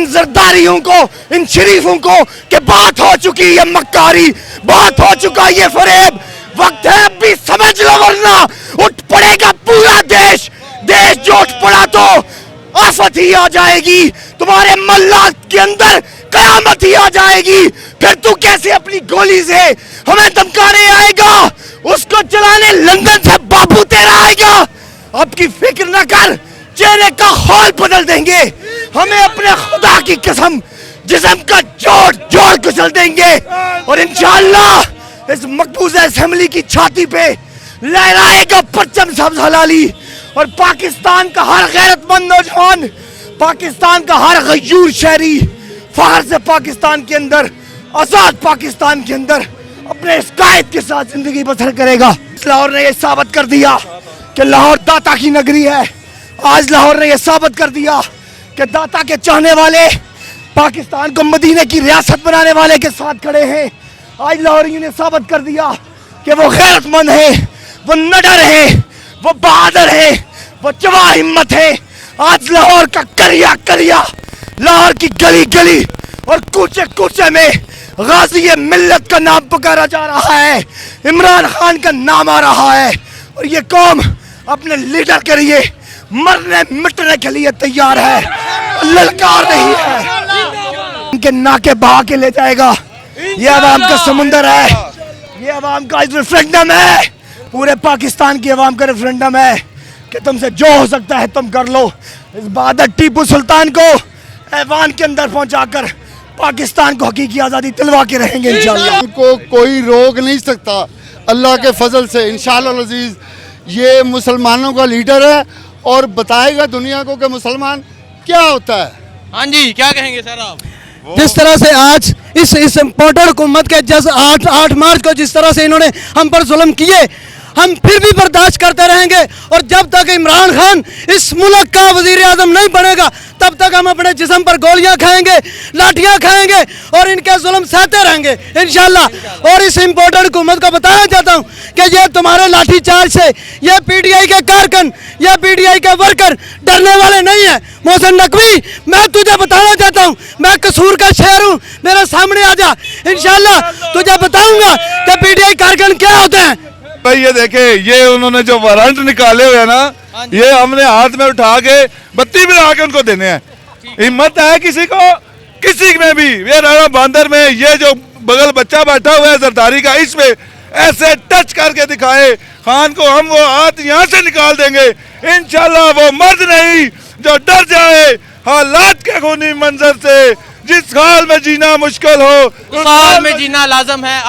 इन जरदारियों को, इन शरीफों को कि बात हो चुकी ये मक्कारी, बात हो चुका ये फरेब। वक्त है अब भी समझ लो वरना उठ पड़ेगा पूरा देश। देश जो उठ पड़ा तो आफत ही आ जाएगी, तुम्हारे मल्लात के अंदर कयामत ही आ जाएगी। फिर तू कैसे अपनी गोली से हमें धमकाने आएगा? उसको चलाने लंदन से बापू तेरा आएगा। अब की फिक्र न कर, चेहरे का हाल बदल देंगे। हमें अपने खुदा की कसम जिस्म का जोड़ जोड़ कुचल देंगे और इंशाअल्लाह इस मकबूजा असेंबली की छाती पे लहराएगा परचम सब्ज हलाली। और पाकिस्तान का हर गैरतमंद नौजवान, पाकिस्तान का हर गयूर शहरी फख्र से पाकिस्तान के अंदर, आजाद पाकिस्तान के अंदर अपने इस कायद के साथ जिंदगी बसर करेगा। लाहौर ने यह साबित कर दिया कि लाहौर दाता की नगरी है। आज लाहौर ने यह साबित कर दिया कि दाता के चाहने वाले पाकिस्तान को मदीने की रियासत बनाने वाले के साथ खड़े हैं। आज लाहौरियों ने साबित कर दिया कि वो गैरतमंद है, वो निडर है, वो बहादुर है, वो जवा हिम्मत है। आज लाहौर का करिया करिया, लाहौर की गली गली और कूचे कूचे में गाजी मिल्लत का नाम पुकारा जा रहा है, इमरान खान का नाम आ रहा है। और ये कौम अपने लीडर के लिए मरने मिटने के लिए तैयार है, ललकार नहीं है। इनके नाके बहा के ले जाएगा। ये अवाम का समुंदर है, ये अवाम का रेफरेंडम है, पूरे पाकिस्तान की अवाम का रेफरेंडम है कि तुमसे जो हो सकता है तुम कर लो। इस बहादुर टीपू सुल्तान को ऐवान के अंदर पहुंचाकर पाकिस्तान को हकीकी आज़ादी दिलवा के रहेंगे इंशाअल्लाह। उनको कोई रोक नहीं सकता अल्लाह के फजल से इंशाअल्लाह अज़ीज़। ये मुसलमानों का लीडर है और बताएगा दुनिया को कि मुसलमान क्या होता है। हाँ जी, क्या कहेंगे सर आप? जिस तरह से आज इस इम्पोर्टेड हुकूमत के 8 मार्च को जिस तरह से इन्होंने हम पर जुल्म किए, हम फिर भी बर्दाश्त करते रहेंगे। और जब तक इमरान खान इस मुल्क का वजीर आजम नहीं बनेगा तब तक हम अपने जिस्म पर गोलियां खाएंगे, लाठियां खाएंगे और इनके जुल्म सहते रहेंगे इंशाल्लाह। और इस इम्पोर्टेड हुकूमत को बताना चाहता हूं कि ये तुम्हारे लाठीचार्ज से ये पीटीआई के कारकुन या पीटीआई के वर्कर डरने वाले नहीं है। मोहसिन नकवी, मैं तुझे बताना चाहता हूं, मैं कसूर का शहर हूं, मेरे सामने आ जा, इंशाल्लाह तुझे बताऊंगा कि पीटीआई कारकुन क्या होते हैं। भाई ये देखे, ये उन्होंने जो वारंट निकाले हुए हैं ना, ये हमने हाथ में उठा के बत्ती भी लगा के उनको देने हैं। हिम्मत है किसी को, किसी में भी, ये राणा बांदर में ये जो बगल बच्चा बैठा हुआ है जरदारी का, इसमें ऐसे टच करके दिखाए खान को, हम वो हाथ यहाँ से निकाल देंगे इंशाल्लाह। वो मर्द नहीं जो डर जाए हालात के खूनी मंजर से। जिस हाल में जीना मुश्किल हो, उस हाल में जीना लाजम है।